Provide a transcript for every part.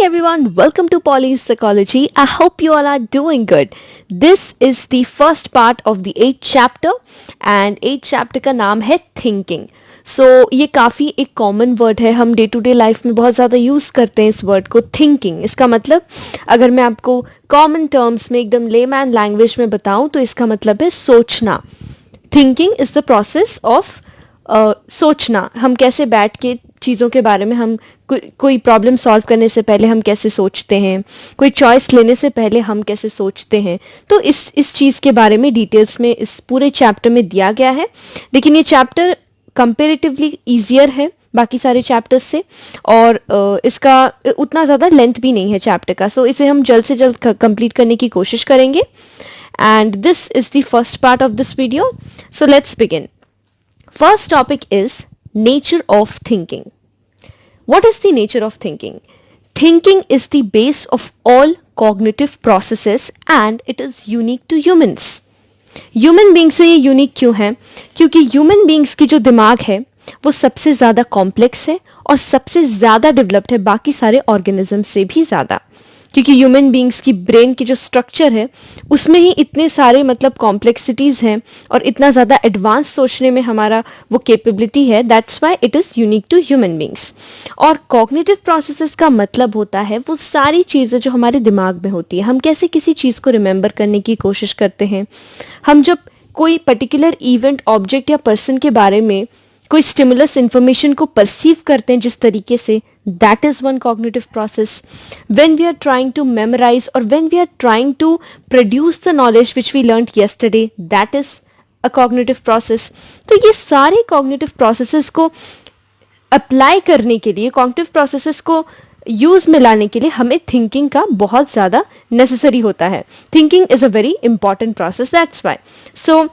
everyone, welcome to Polly's Psychology. I hope you all are doing good. This is the first part of the 8th chapter and 8th chapter का नाम है thinking. So ये काफ़ी एक common word है, हम day to day life में बहुत ज़्यादा यूज़ करते हैं इस वर्ड को thinking. इसका मतलब अगर मैं आपको कॉमन टर्म्स में एकदम लेमैन लैंग्वेज में बताऊं तो इसका मतलब है सोचना. Thinking is the process of सोचना. हम कैसे बैठ के चीज़ों के बारे में हम कोई प्रॉब्लम सॉल्व करने से पहले हम कैसे सोचते हैं, कोई चॉइस लेने से पहले हम कैसे सोचते हैं. तो इस चीज़ के बारे में डिटेल्स में इस पूरे चैप्टर में दिया गया है. लेकिन ये चैप्टर कंपेरेटिवली ईजियर है बाकी सारे चैप्टर्स से और इसका उतना ज़्यादा लेंथ भी नहीं है चैप्टर का. सो इसे हम जल्द से जल्द कंप्लीट करने की कोशिश करेंगे. And this is the first part of this video. So let's begin. First topic is nature of thinking. What is the nature of thinking? Thinking is the base of all cognitive processes and it is unique to humans. Human beings से ये unique क्यों है? क्योंकि human beings की जो दिमाग है वो सबसे ज़्यादा complex है और सबसे ज़्यादा developed है बाकी सारे organisms से भी ज़्यादा. क्योंकि ह्यूमन बींग्स की ब्रेन की जो स्ट्रक्चर है उसमें ही इतने सारे मतलब कॉम्प्लेक्सिटीज़ हैं और इतना ज़्यादा एडवांस सोचने में हमारा वो कैपेबिलिटी है. That's why it is unique to human beings. और कॉग्निटिव प्रोसेसेस का मतलब होता है वो सारी चीज़ें जो हमारे दिमाग में होती है. हम कैसे किसी चीज़ को रिमेंबर करने की कोशिश करते हैं. हम जब कोई पर्टिकुलर इवेंट, ऑब्जेक्ट या पर्सन के बारे में कोई स्टिमुलस इंफॉर्मेशन को परसीव करते हैं जिस तरीके से, that is one cognitive process. When we are trying to memorize or when we are trying to produce the knowledge which we learned yesterday, that is a cognitive process. तो ये सारे cognitive processes को apply करने के लिए, cognitive processes को use में लाने के लिए हमें थिंकिंग का बहुत ज़्यादा नेसेसरी होता है. Thinking is a very important process. That's why. So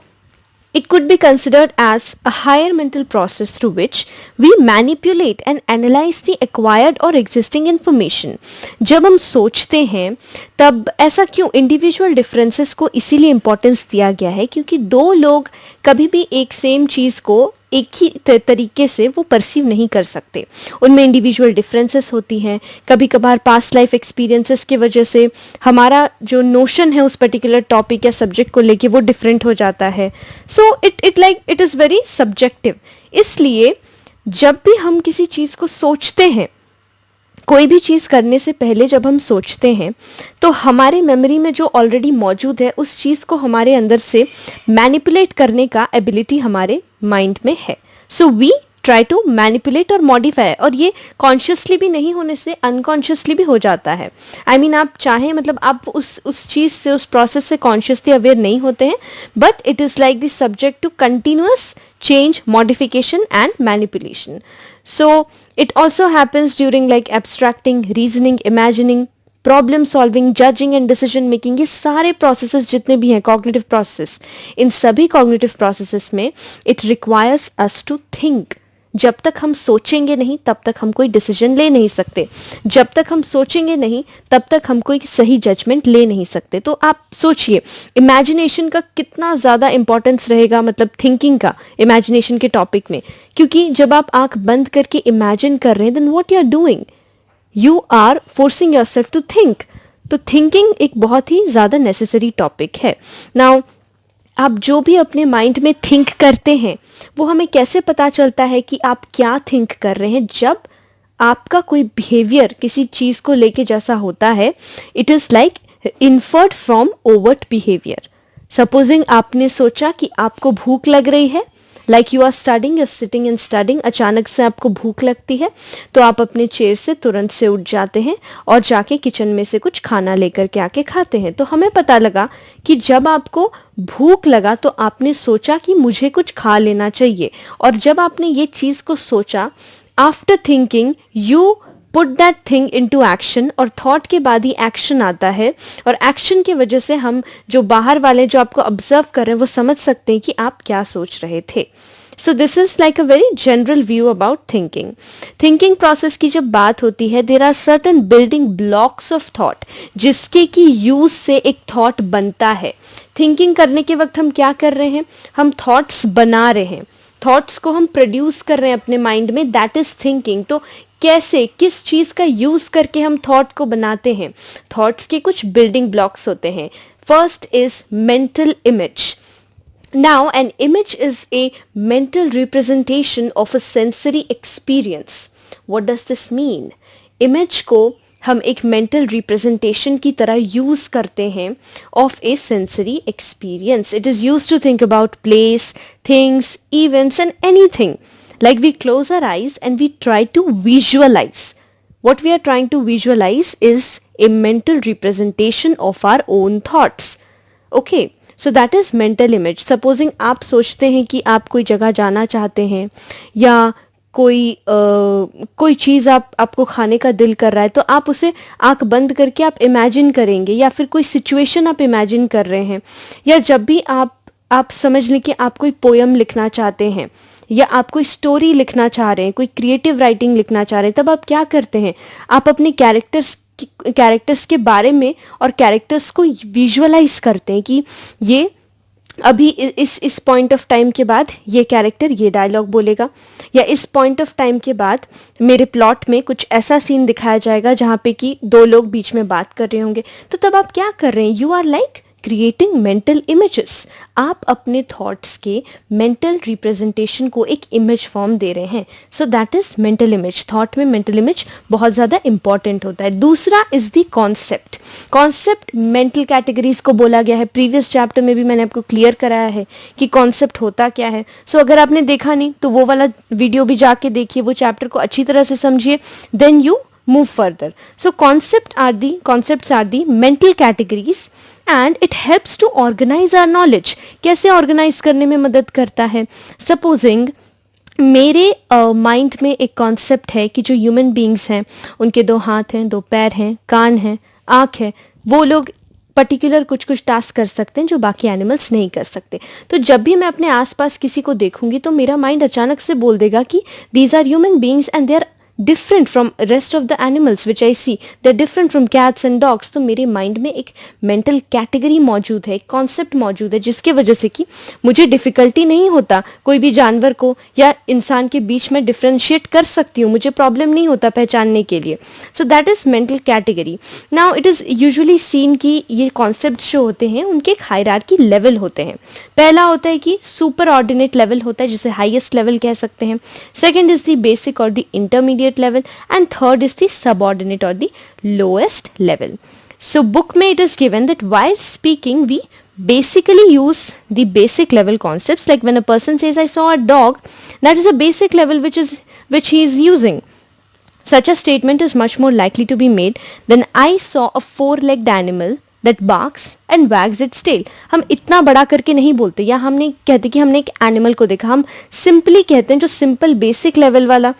it could be considered as a higher mental process through which we manipulate and analyze the acquired or existing information. जब हम सोचते हैं तब ऐसा क्यों? इंडिविजुअल डिफरेंसेस को इसीलिए importance दिया गया है क्योंकि दो लोग कभी भी एक सेम चीज़ को एक ही तरीके से वो परसीव नहीं कर सकते. उनमें इंडिविजुअल डिफरेंसेस होती हैं. कभी कभार पास्ट लाइफ एक्सपीरियंसेस की वजह से हमारा जो नोशन है उस पर्टिकुलर टॉपिक या सब्जेक्ट को लेके वो डिफरेंट हो जाता है. So it is very subjective. इसलिए जब भी हम किसी चीज़ को सोचते हैं, कोई भी चीज़ करने से पहले जब हम सोचते हैं तो हमारे मेमोरी में जो ऑलरेडी मौजूद है उस चीज़ को हमारे अंदर से मैनिपुलेट करने का एबिलिटी हमारे माइंड में है. So we try to manipulate और मॉडिफाई. और ये कॉन्शियसली भी नहीं होने से अनकॉन्शियसली भी हो जाता है. आई मीन आप चाहें मतलब आप उस चीज़ से, उस प्रोसेस से कॉन्शियसली अवेयर नहीं होते हैं, but it is like the subject to continuous change, modification and manipulation. So it also happens during like abstracting, reasoning, imagining, problem solving, judging and decision making. ये सारे processes जितने भी हैं cognitive processes, इन सभी cognitive processes में it requires us to think. जब तक हम सोचेंगे नहीं तब तक हम कोई डिसीजन ले नहीं सकते. जब तक हम सोचेंगे नहीं तब तक हम कोई सही जजमेंट ले नहीं सकते. तो आप सोचिए इमेजिनेशन का कितना ज़्यादा इंपॉर्टेंस रहेगा, मतलब थिंकिंग का इमेजिनेशन के टॉपिक में. क्योंकि जब आप आंख बंद करके इमेजिन कर रहे हैं then what you are doing, you are forcing yourself to think. तो थिंकिंग एक बहुत ही ज़्यादा नेसेसरी टॉपिक है. नाउ आप जो भी अपने माइंड में थिंक करते हैं वो हमें कैसे पता चलता है कि आप क्या थिंक कर रहे हैं? जब आपका कोई बिहेवियर किसी चीज़ को लेके जैसा होता है, it is like inferred from overt behaviour. Supposing आपने सोचा कि आपको भूख लग रही है, like you are studying, you are sitting and studying, अचानक से आपको भूख लगती है तो आप अपने चेयर से तुरंत से उठ जाते हैं और जाके किचन में से कुछ खाना लेकर के आके खाते हैं. तो हमें पता लगा कि जब आपको भूख लगा तो आपने सोचा कि मुझे कुछ खा लेना चाहिए. और जब आपने ये चीज़ को सोचा, after thinking you put that thing into action. और थॉट के बाद ही एक्शन आता है और एक्शन की वजह से हम जो बाहर वाले जो आपको ऑब्जर्व कर रहे हैं वो समझ सकते हैं कि आप क्या सोच रहे थे. So this is like a very general view about thinking. Thinking process की जब बात होती है there are certain building blocks of thought जिसके की यूज से एक थॉट बनता है. थिंकिंग करने के वक्त हम क्या कर रहे हैं? हम थॉट्स बना रहे हैं, थॉट्स को हम प्रोड्यूस कर रहे हैं अपने माइंड में. That is thinking. तो कैसे, किस चीज़ का यूज़ करके हम थॉट को बनाते हैं. थॉट्स के कुछ बिल्डिंग ब्लॉक्स होते हैं. First is mental image. Now, an image is a mental representation of a sensory experience. What does this mean? Image को हम एक mental representation की तरह use करते हैं of a sensory experience. It is used to think about place, things, events and anything. Like we close our eyes and we try to visualize. What we are trying to visualize is a mental representation of our own thoughts. Okay. So that is mental image. Supposing आप सोचते हैं कि आप कोई जगह जाना चाहते हैं या कोई चीज़ आपको खाने का दिल कर रहा है, तो आप उसे आंख बंद करके आप इमेजिन करेंगे, या फिर कोई सिचुएशन आप इमेजिन कर रहे हैं, या जब भी आप समझ लें कि आप कोई पोयम लिखना चाहते हैं या आप कोई स्टोरी लिखना चाह रहे हैं, कोई क्रिएटिव राइटिंग लिखना चाह रहे हैं, तब आप क्या करते हैं, आप अपने कैरेक्टर्स के बारे में और कैरेक्टर्स को विजुअलाइज करते हैं कि ये अभी इस पॉइंट ऑफ टाइम के बाद ये कैरेक्टर ये डायलॉग बोलेगा, या इस पॉइंट ऑफ टाइम के बाद मेरे प्लॉट में कुछ ऐसा सीन दिखाया जाएगा जहाँ पे कि दो लोग बीच में बात कर रहे होंगे. तो तब आप क्या कर रहे हैं, you are like creating mental images. आप अपने थॉट्स के मेंटल रिप्रेजेंटेशन को एक इमेज फॉर्म दे रहे हैं. So that is mental image. Thought में मेंटल इमेज बहुत ज़्यादा इंपॉर्टेंट होता है. दूसरा is the concept. Concept mental categories को बोला गया है. प्रीवियस चैप्टर में भी मैंने आपको क्लियर कराया है कि कॉन्सेप्ट होता क्या है. सो अगर आपने देखा नहीं तो वो वाला वीडियो भी जाके देखिए, वो चैप्टर को अच्छी तरह से समझिए, then you move further. So concepts are the mental categories and it helps to organize our knowledge. कैसे organize करने में मदद करता है. Supposing मेरे माइंड में एक कॉन्सेप्ट है कि जो ह्यूमन बींग्स हैं उनके 2 हाथ हैं, 2 पैर हैं, कान हैं, आँख है, वो लोग पर्टिकुलर कुछ टास्क कर सकते हैं जो बाकी एनिमल्स नहीं कर सकते. तो जब भी मैं अपने आसपास किसी को देखूंगी तो मेरा माइंड अचानक से बोल देगा कि these are human beings and they are different from rest of the animals which I see. They're different from cats and dogs. तो मेरे माइंड में एक मेंटल कैटेगरी मौजूद है, एक कॉन्सेप्ट मौजूद है, जिसके वजह से कि मुझे डिफिकल्टी नहीं होता कोई भी जानवर को या इंसान के बीच में डिफ्रेंशिएट कर सकती हूँ, मुझे प्रॉब्लम नहीं होता पहचानने के लिए. So that is mental category. Now it is usually scene कि ये कॉन्सेप्ट जो होते हैं उनके एक हायरार्की लेवल होते हैं. पहला होता है कि सुपर ऑर्डिनेट लेवल होता है, जिसे हाईएस्ट लेवल कह सकते हैं. सेकेंड इज द बेसिक और the intermediate level, and third is the subordinate or the lowest level. So book में it is given that while speaking we basically use the basic level concepts, like when a person says I saw a dog, that is a basic level which he is using. Such a statement is much more likely to be made than I saw a 4-legged animal that barks and wags its tail. हम इतना बड़ा करके नहीं बोलते, या हम नहीं कहते कि हमने एक एनिमल को देखा, हम सिंपली कहते हैं जो सिंपल बेसिक लेवल वाला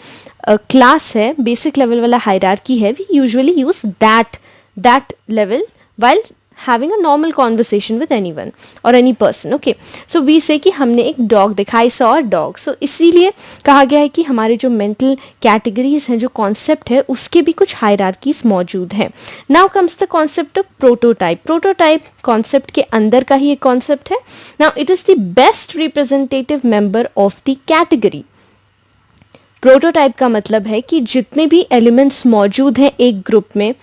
क्लास है, बेसिक लेवल वाला हायरार्की है, we usually use that level while having a normal conversation with anyone or any person. Okay, so we say कि हमने एक dog देखा, I saw a dog. So इसीलिए कहा गया है कि हमारे जो mental categories हैं, जो concept है, उसके भी कुछ hierarchies मौजूद हैं. Now comes the concept of prototype. Prototype concept के अंदर का ही एक concept है. Now it is the best representative member of the category. Prototype का मतलब है कि जितने भी एलिमेंट्स मौजूद हैं एक ग्रुप में,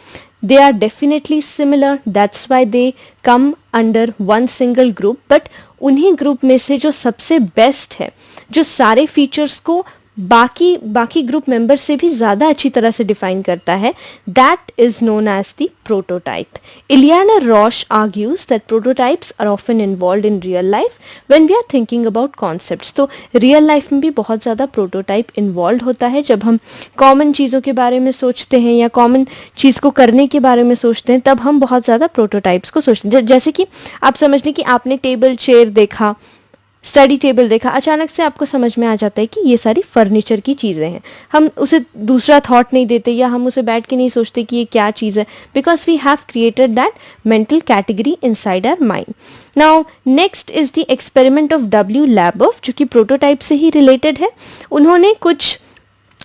they are definitely similar, that's why they come under one single group, but उन्हीं ग्रुप में से जो सबसे बेस्ट है, जो सारे फीचर्स को बाकी ग्रुप मेंबर से भी ज़्यादा अच्छी तरह से डिफाइन करता है, that is known as the prototype. Eleanor Rosch argues that prototypes are often involved in real life when we are thinking about concepts. तो रियल लाइफ में भी बहुत ज़्यादा प्रोटोटाइप इन्वॉल्व होता है. जब हम कॉमन चीज़ों के बारे में सोचते हैं या कॉमन चीज़ को करने के बारे में सोचते हैं, तब हम बहुत ज़्यादा प्रोटोटाइप्स को सोचते हैं. जैसे कि आप समझ लें कि आपने टेबल चेयर देखा, स्टडी टेबल देखा, अचानक से आपको समझ में आ जाता है कि ये सारी फर्नीचर की चीज़ें हैं. हम उसे दूसरा थॉट नहीं देते या हम उसे बैठ के नहीं सोचते कि ये क्या चीज़ है, because we have created that mental category inside our mind. Now next is the experiment of W Labov, जो कि प्रोटोटाइप से ही रिलेटेड है. उन्होंने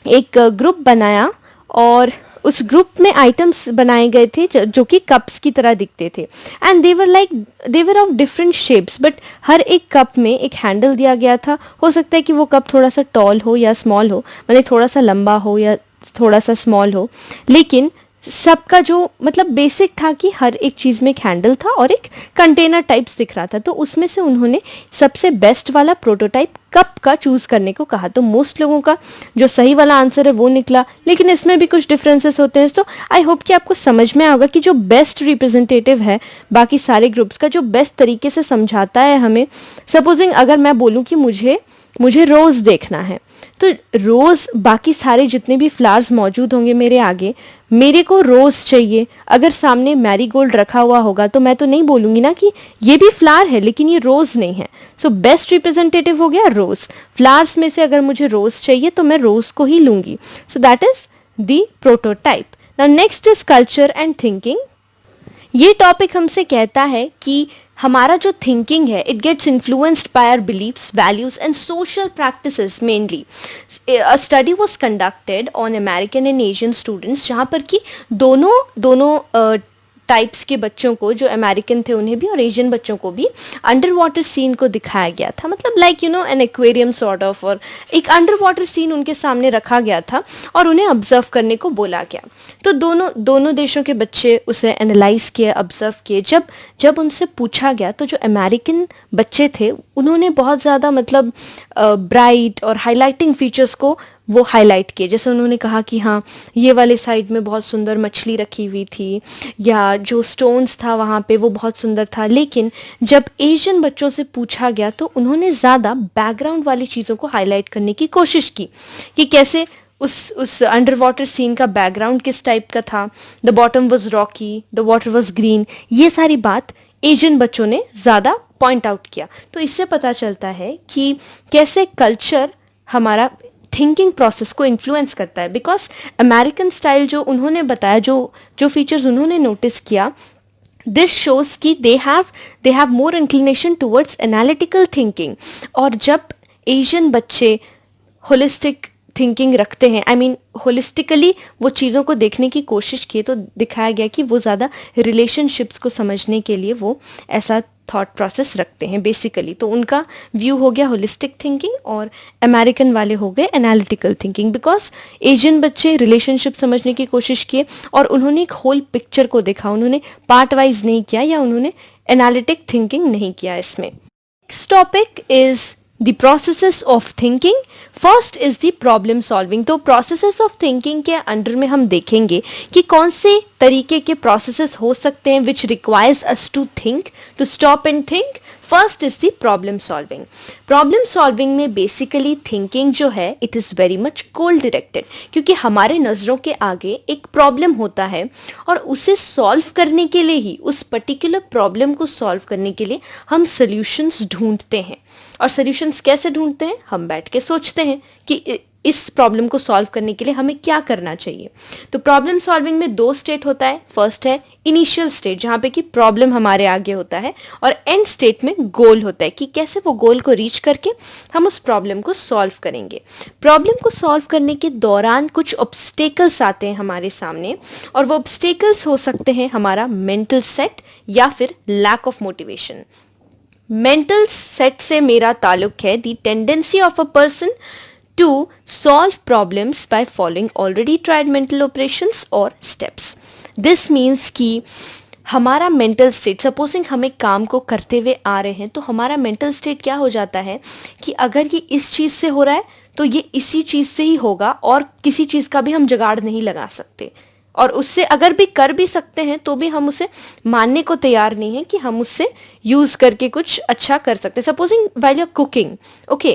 एक ग्रुप बनाया और उस ग्रुप में आइटम्स बनाए गए थे जो कि कप्स की तरह दिखते थे, and they were of different shapes, but हर एक कप में एक हैंडल दिया गया था. हो सकता है कि वो कप थोड़ा सा टॉल हो या स्मॉल हो, मतलब थोड़ा सा लंबा हो या थोड़ा सा स्मॉल हो, लेकिन सबका जो मतलब बेसिक था कि हर एक चीज़ में एक हैंडल था और एक कंटेनर टाइप्स दिख रहा था। तो उसमें से उन्होंने सबसे बेस्ट वाला प्रोटोटाइप कप का चूज़ करने को कहा। तो मोस्ट लोगों का जो सही वाला आंसर है वो निकला, लेकिन इसमें भी कुछ डिफरेंसेस होते हैं। तो आई होप कि आपको समझ में आएगा कि जो बेस्ट रिप्रेजेंटेटिव है बाकी सारे ग्रुप्स का, जो बेस्ट तरीके से समझाता है हमें। सपोजिंग अगर मैं बोलूँ कि मुझे रोज़ देखना है, तो रोज़ बाकी सारे जितने भी फ्लावर्स मौजूद होंगे मेरे आगे, मेरे को रोज़ चाहिए। अगर सामने मैरीगोल्ड रखा हुआ होगा तो मैं तो नहीं बोलूँगी ना कि ये भी फ्लावर है लेकिन ये रोज़ नहीं है। सो बेस्ट रिप्रेजेंटेटिव हो गया रोज़। फ्लावर्स में से अगर मुझे रोज़ चाहिए तो मैं रोज़ को ही लूँगी। So that is the prototype. Now next is culture and thinking. ये टॉपिक हमसे कहता है कि हमारा जो थिंकिंग है it gets influenced by our beliefs, values and social practices mainly. A study was conducted on American and Asian students, जहाँ पर कि दोनों टाइप्स के बच्चों को, जो अमेरिकन थे उन्हें भी और एशियन बच्चों को भी अंडर वाटर सीन को दिखाया गया था। मतलब like an aquarium sort of, और एक अंडर वाटर सीन उनके सामने रखा गया था और उन्हें ऑब्जर्व करने को बोला गया। तो दोनों देशों के बच्चे उसे एनालाइज किए, ऑब्जर्व किए। जब उनसे पूछा गया तो जो अमेरिकन बच्चे थे उन्होंने बहुत ज़्यादा मतलब ब्राइट और हाईलाइटिंग फीचर्स को वो हाईलाइट किए। जैसे उन्होंने कहा कि हाँ, ये वाले साइड में बहुत सुंदर मछली रखी हुई थी, या जो स्टोन्स था वहाँ पे वो बहुत सुंदर था। लेकिन जब एशियन बच्चों से पूछा गया तो उन्होंने ज़्यादा बैकग्राउंड वाली चीज़ों को हाईलाइट करने की कोशिश की कि कैसे उस अंडर वाटर सीन का बैकग्राउंड किस टाइप का था। The bottom was Rocky, the water was green, ये सारी बात एशियन बच्चों ने ज़्यादा पॉइंट आउट किया। तो इससे पता चलता है कि कैसे कल्चर हमारा थिंकिंग प्रोसेस को इन्फ्लुएंस करता है। बिकॉज अमेरिकन स्टाइल जो उन्होंने बताया, जो फीचर्स उन्होंने नोटिस किया, दिस शोज कि they have more inclination towards analytical thinking. और जब एशियन बच्चे होलिस्टिक थिंकिंग रखते हैं, आई मीन होलिस्टिकली वो चीज़ों को देखने की कोशिश की, तो दिखाया गया कि वो ज़्यादा रिलेशनशिप्स को समझने के लिए वो ऐसा थॉट प्रोसेस रखते हैं बेसिकली। तो उनका व्यू हो गया होलिस्टिक थिंकिंग और अमेरिकन वाले हो गए एनालिटिकल थिंकिंग। बिकॉज एशियन बच्चे रिलेशनशिप समझने की कोशिश किए और उन्होंने एक होल पिक्चर को देखा, उन्होंने पार्ट वाइज नहीं किया या उन्होंने एनालिटिक थिंकिंग नहीं किया इसमें। Next topic is the processes of thinking. First is the problem solving. तो प्रोसेसेस ऑफ थिंकिंग के अंडर में हम देखेंगे कि कौन से तरीके के प्रोसेसेस हो सकते हैं which requires us to think, to stop and think. First is the problem solving. Problem solving में बेसिकली थिंकिंग जो है it is very much goal directed, क्योंकि हमारे नज़रों के आगे एक प्रॉब्लम होता है और उसे सॉल्व करने के लिए ही, उस पर्टिकुलर प्रॉब्लम को सॉल्व करने के लिए हम सोल्यूशंस ढूंढते हैं। और सोल्यूशंस कैसे ढूंढते हैं? हम बैठ के सोचते हैं कि इस प्रॉब्लम को सॉल्व करने के लिए हमें क्या करना चाहिए। तो प्रॉब्लम सॉल्विंग में दो स्टेट होता है। फर्स्ट है इनिशियल स्टेट, जहाँ पे कि प्रॉब्लम हमारे आगे होता है, और एंड स्टेट में गोल होता है कि कैसे वो गोल को रीच करके हम उस प्रॉब्लम को सॉल्व करेंगे। प्रॉब्लम को सॉल्व करने के दौरान कुछ ऑब्स्टेकल्स आते हैं हमारे सामने, और वो ऑब्स्टेकल्स हो सकते हैं हमारा मेंटल सेट या फिर lack of motivation. Mental set से मेरा ताल्लुक है the tendency of a person to solve problems by following already tried mental operations or steps. This means कि हमारा मेंटल स्टेट, सपोजिंग हम एक काम को करते हुए आ रहे हैं, तो हमारा मेंटल स्टेट क्या हो जाता है कि अगर ये इस चीज़ से हो रहा है तो ये इसी चीज़ से ही होगा, और किसी चीज़ का भी हम जुगाड़ नहीं लगा सकते, और उससे अगर भी कर भी सकते हैं तो भी हम उसे मानने को तैयार नहीं है कि हम उससे यूज़ करके कुछ अच्छा कर सकते हैं। Supposing while you cooking, okay,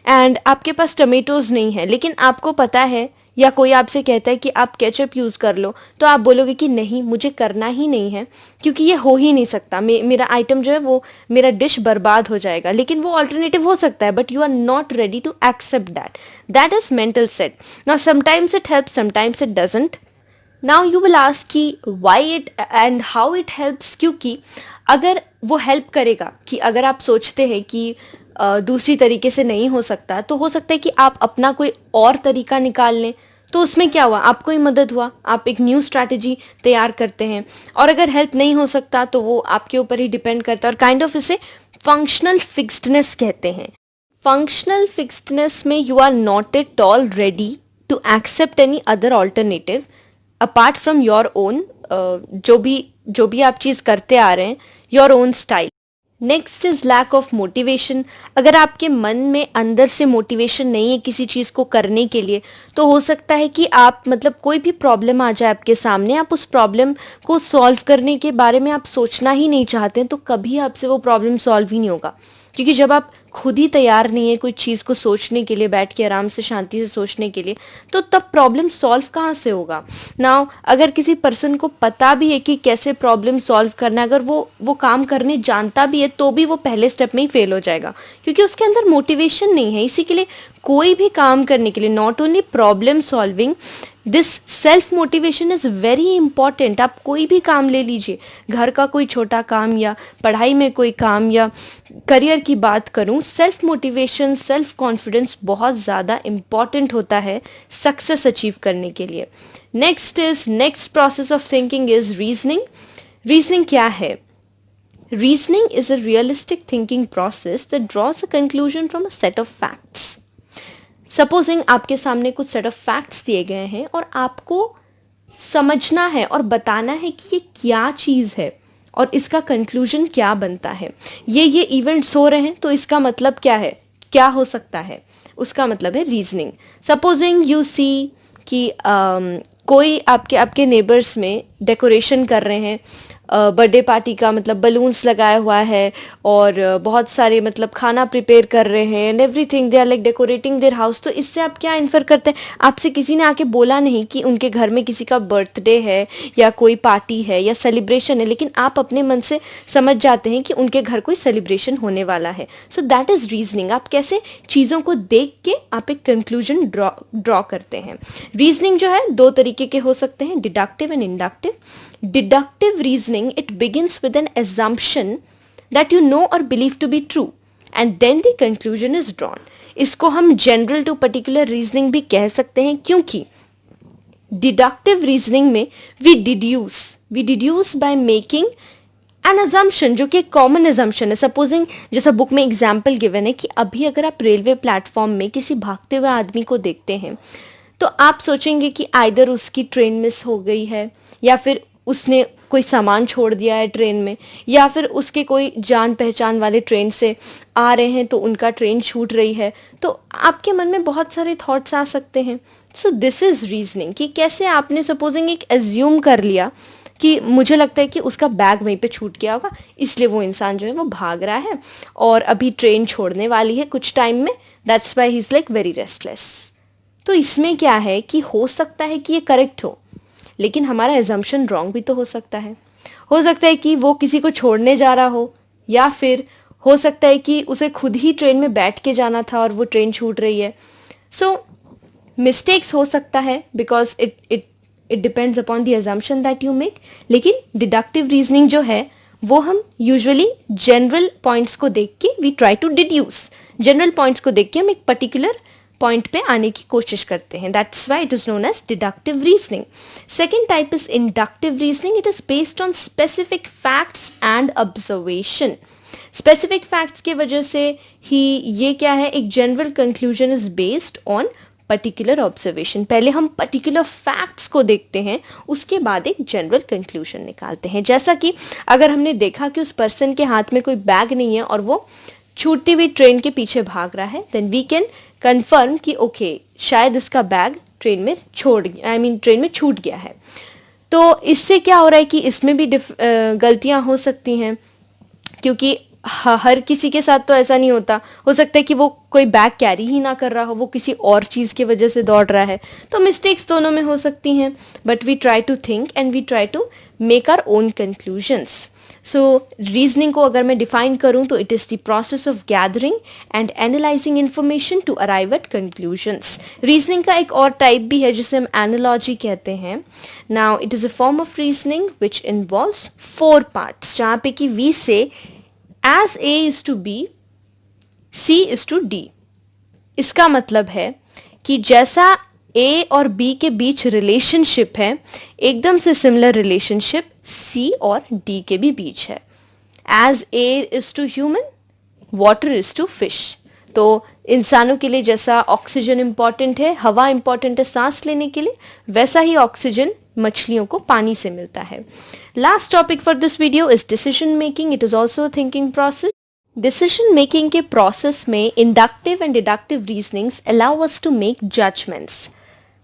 and आपके पास टमेटोज नहीं है, लेकिन आपको पता है, या कोई आपसे कहता है कि आप केचप यूज़ कर लो, तो आप बोलोगे कि नहीं, मुझे करना ही नहीं है क्योंकि ये हो ही नहीं सकता, मेरा आइटम जो है वो, मेरा डिश बर्बाद हो जाएगा। लेकिन वो ऑल्टरनेटिव हो सकता है, but you are not ready to accept that is mental set. Now sometimes it helps, sometimes it doesn't. Now you will ask कि why it and how it helps, क्योंकि अगर वो हेल्प करेगा, कि अगर आप सोचते हैं कि दूसरी तरीके से नहीं हो सकता, तो हो सकता है कि आप अपना कोई और तरीका निकाल लें, तो उसमें क्या हुआ, आपको ही मदद हुआ, आप एक न्यू स्ट्रैटेजी तैयार करते हैं। और अगर हेल्प नहीं हो सकता तो वो आपके ऊपर ही डिपेंड करता है, और काइंड ऑफ इसे फंक्शनल फिक्स्डनेस कहते हैं। फंक्शनल फिक्स्डनेस में you are not at all ready to accept any other alternative apart from your own, जो भी आप चीज करते आ रहे हैं, your own style. Next is lack of motivation. अगर आपके मन में अंदर से मोटिवेशन नहीं है किसी चीज़ को करने के लिए, तो हो सकता है कि आप मतलब कोई भी प्रॉब्लम आ जाए आपके सामने, आप उस प्रॉब्लम को सॉल्व करने के बारे में आप सोचना ही नहीं चाहते हैं, तो कभी आपसे वो प्रॉब्लम सॉल्व ही नहीं होगा. क्योंकि जब आप खुद ही तैयार नहीं है कोई चीज़ को सोचने के लिए, बैठ के आराम से शांति से सोचने के लिए, तो तब प्रॉब्लम सॉल्व कहाँ से होगा. नाउ अगर किसी पर्सन को पता भी है कि कैसे प्रॉब्लम सॉल्व करना है, अगर वो काम करने जानता भी है, तो भी वो पहले स्टेप में ही फेल हो जाएगा, क्योंकि उसके अंदर मोटिवेशन नहीं है. इसी के लिए कोई भी काम करने के लिए, not only problem solving, this self motivation is very important. आप कोई भी काम ले लीजिए, घर का कोई छोटा काम या पढ़ाई में कोई काम या करियर की बात करूं, सेल्फ मोटिवेशन, सेल्फ कॉन्फिडेंस बहुत ज़्यादा इंपॉर्टेंट होता है सक्सेस अचीव करने के लिए. Next process of thinking is reasoning. Reasoning क्या है? Reasoning is a realistic thinking process that draws a conclusion from a set of facts. Supposing आपके सामने कुछ set of facts दिए गए हैं और आपको समझना है और बताना है कि ये क्या चीज़ है और इसका कंक्लूजन क्या बनता है. ये इवेंट्स हो रहे हैं, तो इसका मतलब क्या है, क्या हो सकता है, उसका मतलब है रीजनिंग. सपोजिंग यू सी कि कोई आपके नेबर्स में डेकोरेशन कर रहे हैं बर्थडे पार्टी का, मतलब बलून्स लगाया हुआ है और बहुत सारे मतलब खाना प्रिपेयर कर रहे हैं and everything, they are like decorating their house. तो इससे आप क्या इन्फर करते हैं? आपसे किसी ने आके बोला नहीं कि उनके घर में किसी का बर्थडे है या कोई पार्टी है या सेलिब्रेशन है, लेकिन आप अपने मन से समझ जाते हैं कि उनके घर कोई सेलिब्रेशन होने वाला है. So that is reasoning. आप कैसे चीज़ों को देख के आप एक कंक्लूजन ड्रॉ करते हैं. रीजनिंग जो है दो तरीके के हो सकते हैं, deductive and inductive. Deductive reasoning, it begins with an assumption that you know or believe to be true and then the conclusion is drawn. इसको हम general to particular reasoning भी कह सकते हैं, क्योंकि deductive reasoning में we deduce by making an assumption, जो कि common assumption है. Supposing जैसा बुक में example given है कि अभी अगर आप रेलवे प्लेटफॉर्म में किसी भागते हुए आदमी को देखते हैं, तो आप सोचेंगे कि आइदर उसकी ट्रेन मिस हो गई है, या फिर उसने कोई सामान छोड़ दिया है ट्रेन में, या फिर उसके कोई जान पहचान वाले ट्रेन से आ रहे हैं तो उनका ट्रेन छूट रही है. तो आपके मन में बहुत सारे थॉट्स आ सकते हैं. सो दिस इज रीजनिंग, कि कैसे आपने सपोजिंग एक एज्यूम कर लिया कि मुझे लगता है कि उसका बैग वहीं पे छूट गया होगा, इसलिए वो इंसान जो है वो भाग रहा है और अभी ट्रेन छोड़ने वाली है कुछ टाइम में, that's why he is like very restless. तो इसमें क्या है कि हो सकता है कि ये करेक्ट हो, लेकिन हमारा एजम्पशन रॉन्ग भी तो हो सकता है. हो सकता है कि वो किसी को छोड़ने जा रहा हो, या फिर हो सकता है कि उसे खुद ही ट्रेन में बैठ के जाना था और वो ट्रेन छूट रही है. सो मिस्टेक्स हो सकता है because it depends upon the assumption that you make. लेकिन डिडक्टिव रीजनिंग जो है वो हम यूजुअली जनरल पॉइंट्स को देख के we try to deduce. General points को देख के हम एक पर्टिकुलर पॉइंट पे आने की कोशिश करते हैं. That's why it is known as deductive reasoning. Second type is inductive reasoning. It is based on specific facts and observation. Specific facts के वजह से ही ये क्या है, एक general conclusion is based on particular observation. पहले हम पर्टिकुलर फैक्ट्स को देखते हैं, उसके बाद एक जनरल कंक्लूजन निकालते हैं. जैसा कि अगर हमने देखा कि उस पर्सन के हाथ में कोई बैग नहीं है और वो छूटती हुई ट्रेन के पीछे भाग रहा है, देन वी कैन कंफर्म कि ओके शायद इसका बैग ट्रेन में ट्रेन में छूट गया है. तो इससे क्या हो रहा है कि इसमें भी गलतियां हो सकती हैं, क्योंकि हर किसी के साथ तो ऐसा नहीं होता. हो सकता है कि वो कोई बैग कैरी ही ना कर रहा हो, वो किसी और चीज़ की वजह से दौड़ रहा है. तो मिस्टेक्स दोनों में हो सकती हैं, but we try to think and we try to make our own conclusions. So reasoning को अगर मैं डिफाइन करूं तो it is the process of gathering and analysing information to arrive at conclusions. Reasoning का एक और टाइप भी है जिसे हम एनालॉजी कहते हैं. Now it is a form of reasoning which involves 4 parts, जहाँ पे कि we say as A is to B, C is to D. इसका मतलब है कि जैसा ए और बी के बीच रिलेशनशिप है, एकदम से सिमिलर रिलेशनशिप सी और डी के भी बीच है. As air is to human, water is to fish. तो इंसानों के लिए जैसा ऑक्सीजन इम्पॉर्टेंट है, हवा इम्पॉर्टेंट है सांस लेने के लिए, वैसा ही ऑक्सीजन मछलियों को पानी से मिलता है. Last topic for this video is decision making. It is also a thinking process. Decision making के प्रोसेस में inductive and deductive reasonings allow us to make judgments.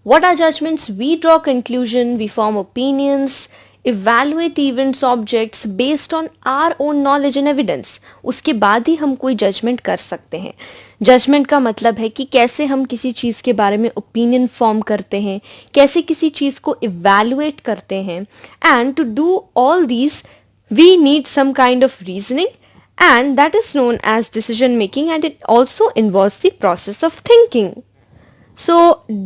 What are judgments? We draw conclusion, we form opinions, evaluate events, objects based on our own knowledge and evidence. उसके बाद ही हम कोई judgement कर सकते हैं. Judgement का मतलब है कि कैसे हम किसी चीज़ के बारे में ओपिनियन फॉर्म करते हैं, कैसे किसी चीज़ को इवेल्युएट करते हैं. And to do all these we need some kind of reasoning, and that is known as decision making, and it also involves the process of thinking. So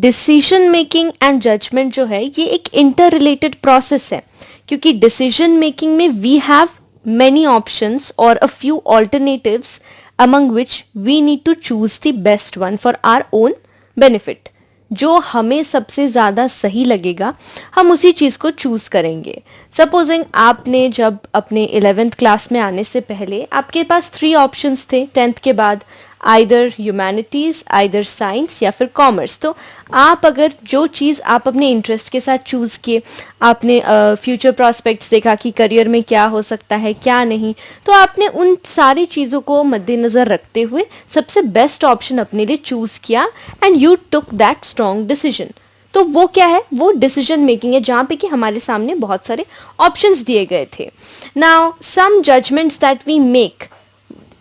decision making and judgment जो है ये एक interrelated process है, क्योंकि डिसीजन मेकिंग में we have many options और a few alternatives among which we need to choose the best one for our own benefit. जो हमें सबसे ज़्यादा सही लगेगा हम उसी चीज़ को चूज़ करेंगे. सपोजिंग आपने जब अपने 11th क्लास में आने से पहले आपके पास 3 ऑप्शंस थे 10th के बाद, आइदर ह्यूमैनिटीज़, आइदर साइंस या फिर कॉमर्स. तो आप अगर जो चीज़ आप अपने इंटरेस्ट के साथ चूज़ किए, आपने फ्यूचर प्रॉस्पेक्ट्स देखा कि करियर में क्या हो सकता है क्या नहीं, तो आपने उन सारी चीज़ों को मद्देनज़र रखते हुए सबसे बेस्ट ऑप्शन अपने लिए चूज़ किया and you took that strong decision. तो वो क्या है? वो डिसीजन मेकिंग है, जहाँ पे कि हमारे सामने बहुत सारे ऑप्शंस दिए गए थे. Now some judgments that we make,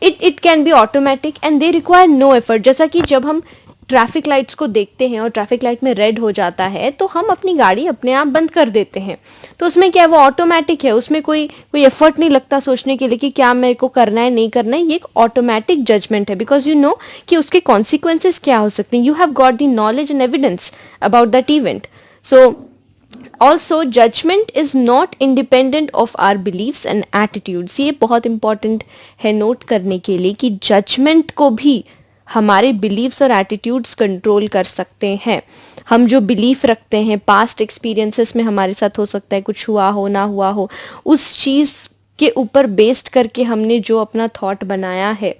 it can be automatic and they require no effort. जैसा कि जब हम ट्रैफिक लाइट्स को देखते हैं और ट्रैफिक लाइट में रेड हो जाता है तो हम अपनी गाड़ी अपने आप बंद कर देते हैं. तो उसमें क्या है? वो ऑटोमेटिक है, उसमें कोई एफर्ट नहीं लगता सोचने के लिए कि क्या मेरे को करना है नहीं करना है. ये एक ऑटोमेटिक जजमेंट है, बिकॉज यू नो कि उसके कॉन्सिक्वेंसेस क्या हो सकते हैं. You have got the knowledge and evidence about that event. So also judgment is not independent of our beliefs and attitudes. ये बहुत इंपॉर्टेंट है नोट करने के लिए कि जजमेंट को भी हमारे बिलीव्स और एटीट्यूड्स कंट्रोल कर सकते हैं. हम जो बिलीफ रखते हैं, पास्ट एक्सपीरियंसेस में हमारे साथ हो सकता है कुछ हुआ हो ना हुआ हो, उस चीज़ के ऊपर बेस्ड करके हमने जो अपना थॉट बनाया है,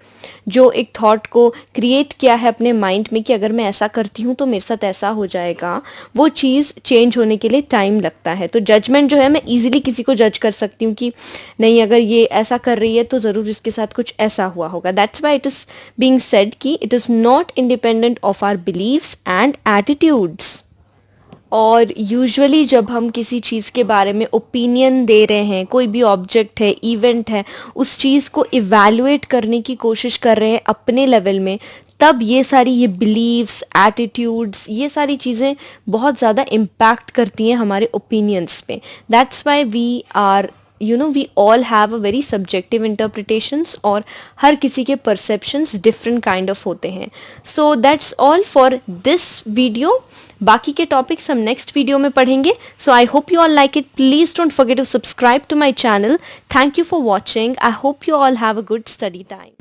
जो एक थॉट को क्रिएट किया है अपने माइंड में कि अगर मैं ऐसा करती हूँ तो मेरे साथ ऐसा हो जाएगा, वो चीज़ चेंज होने के लिए टाइम लगता है. तो जजमेंट जो है, मैं इजीली किसी को जज कर सकती हूँ कि नहीं, अगर ये ऐसा कर रही है तो ज़रूर इसके साथ कुछ ऐसा हुआ होगा. That's why it is being said कि it is not independent of our beliefs and attitudes. और यूजुअली जब हम किसी चीज़ के बारे में ओपिनियन दे रहे हैं, कोई भी ऑब्जेक्ट है, इवेंट है, उस चीज़ को इवैल्यूएट करने की कोशिश कर रहे हैं अपने लेवल में, तब ये बिलीव्स, एटीट्यूड्स, ये सारी चीज़ें बहुत ज़्यादा इम्पैक्ट करती हैं हमारे ओपिनियंस पे. That's why we are we all have a very subjective interpretations और हर किसी के perceptions different kind of होते हैं. So that's all for this video. बाकी के topics हम next video में पढ़ेंगे. So I hope you all like it. Please don't forget to subscribe to my channel. Thank you for watching. I hope you all have a good study time.